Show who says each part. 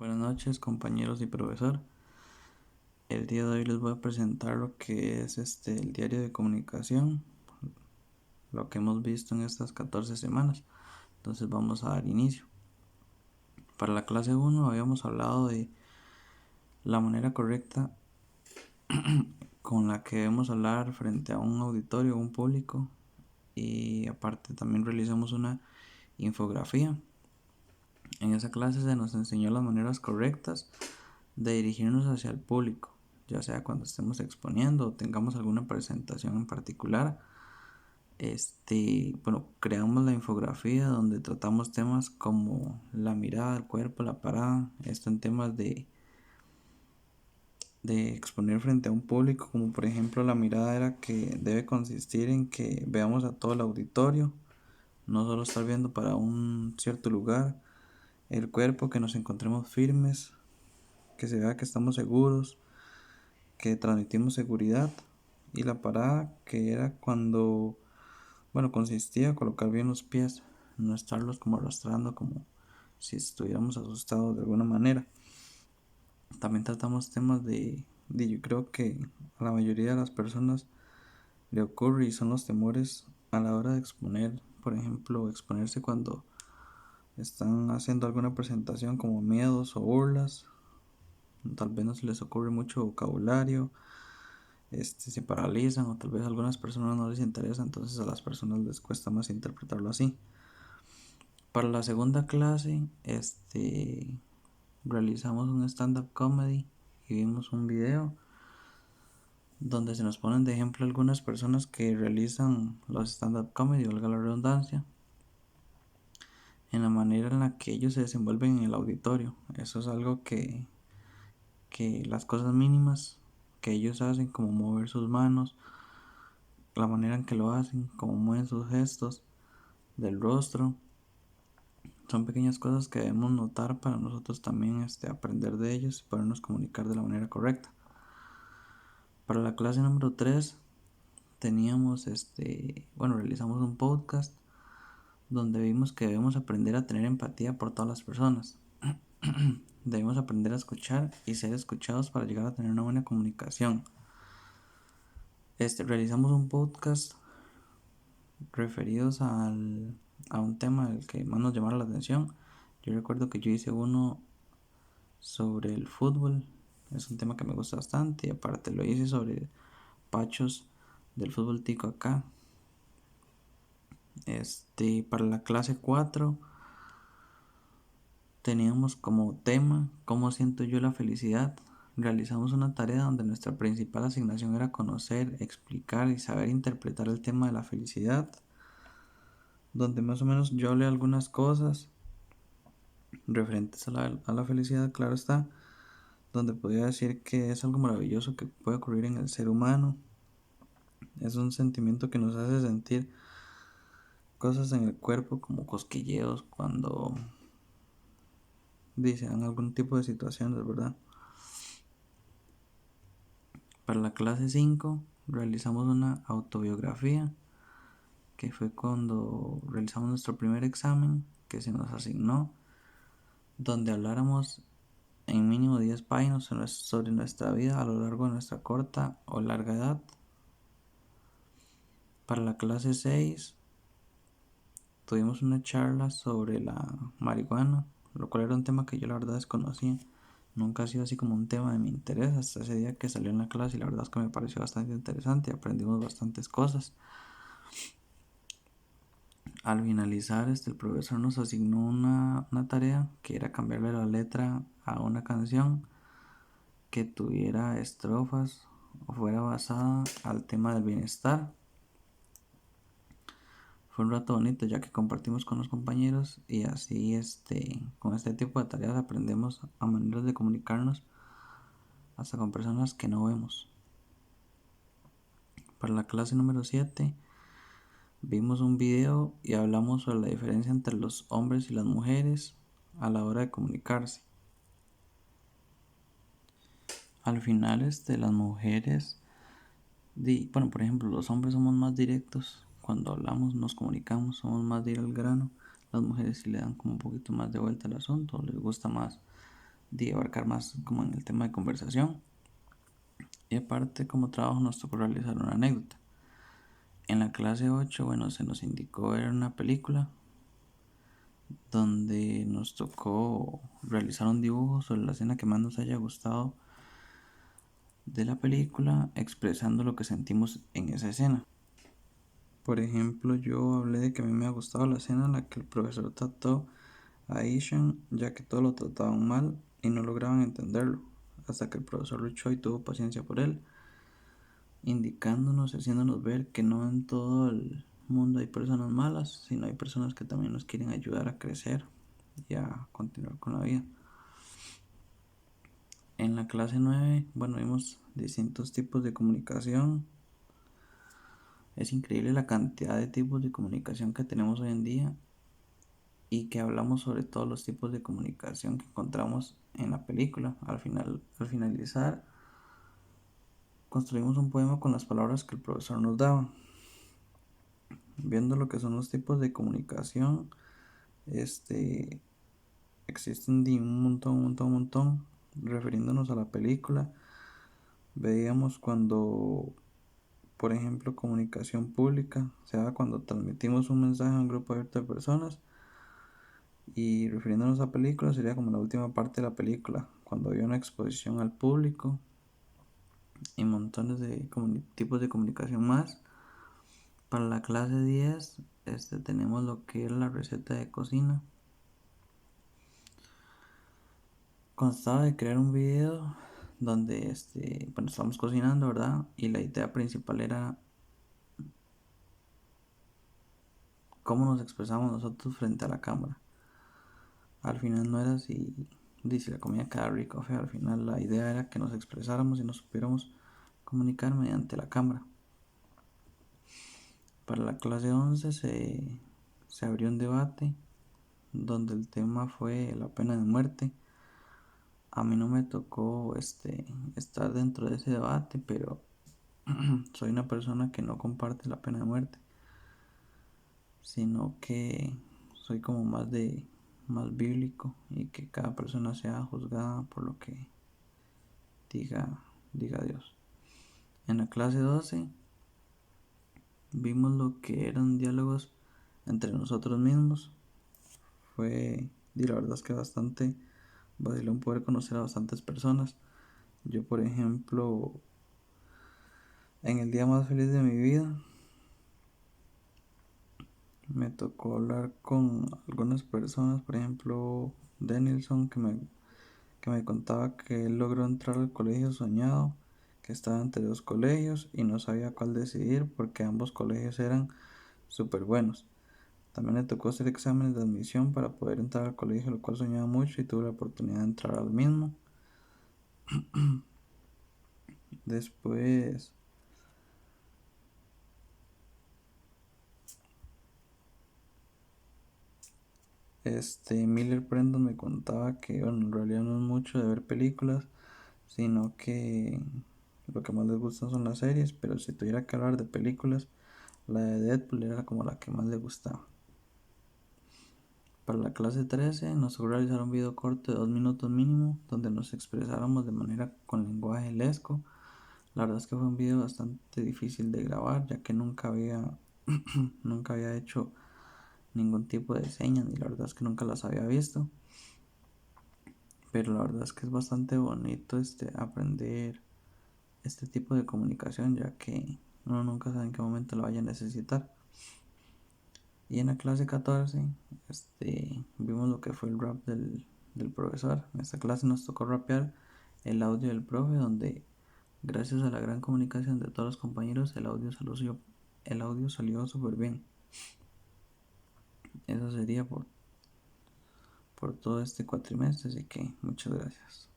Speaker 1: Buenas noches, compañeros y profesor. El día de hoy les voy a presentar lo que es el diario de comunicación, lo que hemos visto en estas 14 semanas. Entonces vamos a dar inicio. Para la clase 1 habíamos hablado de la manera correcta con la que debemos hablar frente a un auditorio o un público, y aparte también realizamos una infografía. En esa clase se nos enseñó las maneras correctas de dirigirnos hacia el público, ya sea cuando estemos exponiendo o tengamos alguna presentación en particular. Creamos la infografía donde tratamos temas como la mirada, el cuerpo, la parada, esto en temas de exponer frente a un público, como por ejemplo la mirada era que debe consistir en que veamos a todo el auditorio, no solo estar viendo para un cierto lugar. El cuerpo, que nos encontremos firmes, que se vea que estamos seguros, que transmitimos seguridad. Y la parada, que era consistía en colocar bien los pies, no estarlos como arrastrando como si estuviéramos asustados de alguna manera. También tratamos temas yo creo que a la mayoría de las personas le ocurre, y son los temores a la hora de exponer. Por ejemplo, exponerse cuando están haciendo alguna presentación, como miedos o burlas. Tal vez no se les ocurre mucho vocabulario, se paralizan, o tal vez a algunas personas no les interesa, entonces a las personas les cuesta más interpretarlo así. Para la segunda clase, realizamos un stand-up comedy y vimos un video donde se nos ponen de ejemplo algunas personas que realizan los stand-up comedy, valga la redundancia, en la manera en la que ellos se desenvuelven en el auditorio. Eso es algo que las cosas mínimas que ellos hacen, como mover sus manos, la manera en que lo hacen, como mueven sus gestos del rostro, son pequeñas cosas que debemos notar para nosotros también aprender de ellos y podernos comunicar de la manera correcta. Para la clase número 3 teníamos realizamos un podcast donde vimos que debemos aprender a tener empatía por todas las personas. Debemos aprender a escuchar y ser escuchados para llegar a tener una buena comunicación. Realizamos un podcast referidos a un tema del que más nos llamara la atención. Yo recuerdo que yo hice uno sobre el fútbol, es un tema que me gusta bastante, y aparte lo hice sobre pachos del fútbol tico acá. Para la clase 4 teníamos como tema cómo siento yo la felicidad. Realizamos una tarea donde nuestra principal asignación era conocer, explicar y saber interpretar el tema de la felicidad, donde más o menos yo hablé algunas cosas referentes a la felicidad, claro está, donde podría decir que es algo maravilloso que puede ocurrir en el ser humano. Es un sentimiento que nos hace sentir cosas en el cuerpo como cosquilleos cuando dicen algún tipo de situaciones, ¿verdad? Para la clase 5 realizamos una autobiografía, que fue cuando realizamos nuestro primer examen que se nos asignó, donde habláramos en mínimo 10 páginas sobre nuestra vida a lo largo de nuestra corta o larga edad. Para la clase 6 tuvimos una charla sobre la marihuana, lo cual era un tema que yo la verdad desconocía. Nunca ha sido así como un tema de mi interés hasta ese día que salió en la clase, y la verdad es que me pareció bastante interesante, aprendimos bastantes cosas. Al finalizar, el profesor nos asignó una tarea que era cambiarle la letra a una canción que tuviera estrofas o fuera basada al tema del bienestar. Fue un rato bonito ya que compartimos con los compañeros, y así con este tipo de tareas aprendemos a maneras de comunicarnos hasta con personas que no vemos. Para la clase número 7 vimos un video y hablamos sobre la diferencia entre los hombres y las mujeres a la hora de comunicarse. Al final, las mujeres, por ejemplo, los hombres somos más directos cuando hablamos, nos comunicamos, somos más de ir al grano. Las mujeres sí le dan como un poquito más de vuelta al asunto, les gusta más de abarcar más como en el tema de conversación. Y aparte como trabajo nos tocó realizar una anécdota. En la clase 8 bueno, se nos indicó ver una película donde nos tocó realizar un dibujo sobre la escena que más nos haya gustado de la película, expresando lo que sentimos en esa escena. Por ejemplo, yo hablé de que a mí me ha gustado la escena en la que el profesor trató a Ishan, ya que todos lo trataban mal y no lograban entenderlo, hasta que el profesor luchó y tuvo paciencia por él, indicándonos, haciéndonos ver que no en todo el mundo hay personas malas, sino hay personas que también nos quieren ayudar a crecer y a continuar con la vida. En la clase 9 bueno, vimos distintos tipos de comunicación. Es increíble la cantidad de tipos de comunicación que tenemos hoy en día y que hablamos sobre todos los tipos de comunicación que encontramos en la película. Al finalizar, construimos un poema con las palabras que el profesor nos daba. Viendo lo que son los tipos de comunicación, existen de un montón. Refiriéndonos a la película, veíamos cuando, por ejemplo, comunicación pública, se da cuando transmitimos un mensaje a un grupo abierto de personas. Y refiriéndonos a películas, sería como la última parte de la película, cuando había una exposición al público y montones de tipos de comunicación más. Para la clase 10 tenemos lo que es la receta de cocina. Constaba de crear un video donde bueno, estábamos cocinando, ¿verdad? Y la idea principal era cómo nos expresamos nosotros frente a la cámara. Al final no era si la comida quedaba rica o fea, al final la idea era que nos expresáramos y nos supiéramos comunicar mediante la cámara. Para la clase 11 se abrió un debate donde el tema fue la pena de muerte. A mí no me tocó estar dentro de ese debate, pero soy una persona que no comparte la pena de muerte, sino que soy como más bíblico y que cada persona sea juzgada por lo que diga Dios. En la clase 12 vimos lo que eran diálogos entre nosotros mismos. Y la verdad es que bastante vacilón poder conocer a bastantes personas. Yo, por ejemplo, en el día más feliz de mi vida, me tocó hablar con algunas personas, por ejemplo, Denilson, que me contaba que él logró entrar al colegio soñado, que estaba entre dos colegios y no sabía cuál decidir porque ambos colegios eran súper buenos. También le tocó hacer exámenes de admisión para poder entrar al colegio, lo cual soñaba mucho y tuve la oportunidad de entrar al mismo. Después, Miller Brandon me contaba que, bueno, en realidad no es mucho de ver películas, sino que lo que más les gustan son las series, pero si tuviera que hablar de películas, la de Deadpool era como la que más le gustaba. Para la clase 13 nos tocó realizar un video corto de 2 minutos mínimo, donde nos expresáramos de manera con lenguaje lesco. La verdad es que fue un video bastante difícil de grabar, ya que nunca había hecho ningún tipo de señas y la verdad es que nunca las había visto. Pero la verdad es que es bastante bonito aprender este tipo de comunicación, ya que uno nunca sabe en qué momento lo vaya a necesitar. Y en la clase 14 vimos lo que fue el rap del profesor. En esta clase nos tocó rapear el audio del profe, donde gracias a la gran comunicación de todos los compañeros el audio salió súper bien. Eso sería por todo este cuatrimestre, así que muchas gracias.